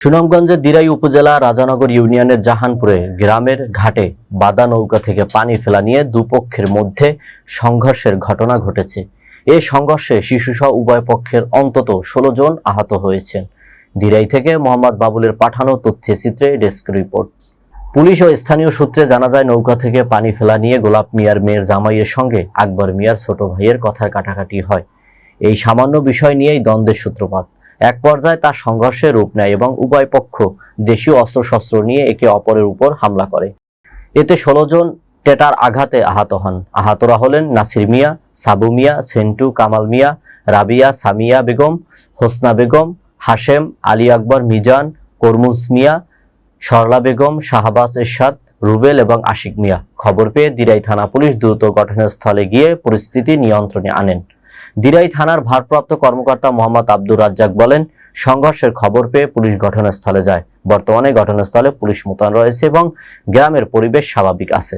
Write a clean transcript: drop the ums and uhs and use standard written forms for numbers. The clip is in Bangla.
সুনামগঞ্জের দিরাই উপজেলা রাজানগর ইউনিয়নের জাহানপুরে গ্রামের ঘাটে বাদা নৌকা থেকে পানি ফেলা নিয়ে দুপক্ষের মধ্যে সংঘর্ষের ঘটনা ঘটেছে। এই সংঘর্ষে শিশুসহ উভয় পক্ষের অন্তত 16 জন আহত হয়েছেন। দিরাই থেকে মোহাম্মদ বাবুলের পাঠানো তথ্যচিত্রে ডেস্ক রিপোর্ট। পুলিশ ও স্থানীয় সূত্রে জানা যায়, নৌকা থেকে পানি ফেলা নিয়ে গোলাপ মিয়ার মেয়ের জামাইয়ের সঙ্গে আকবর মিয়ার ছোট ভাইয়ের কথার কাটাকাটি হয়। এই সামান্য বিষয় নিয়েই দ্বন্দ্বের সূত্রপাত। এক পর্যায়ে তার সংঘর্ষে রূপ নেয় এবং উভয় পক্ষ দেশীয় অস্ত্রশস্ত্র নিয়ে একে অপরের উপর হামলা করে। এতে 16 জন টেটার আঘাতে আহত হন। আহতরা হলেন নাসির মিয়া, সাবু মিয়া, সেন্টু, কামাল মিয়া, রাবিয়া, সামিয়া বেগম, হোসনা বেগম, হাশেম, আলী আকবর, মিজান, কর্মুজ মিয়া, সরলা বেগম, শাহবাজ এরশাদ, রুবেল এবং আশিক মিয়া। খবর পেয়ে দিরাই থানা পুলিশ দ্রুত ঘটনাস্থলে গিয়ে পরিস্থিতি নিয়ন্ত্রণে আনেন। দিরাই থানার ভারপ্রাপ্ত কর্মকর্তা মোহাম্মদ আব্দুর রাজ্জাক বলেন, সংঘর্ষের খবর পেয়ে পুলিশ ঘটনাস্থলে যায়। বর্তমানে ঘটনাস্থলে পুলিশ মোতায়েন রয়েছে এবং গ্রামের পরিবেশ স্বাভাবিক আছে।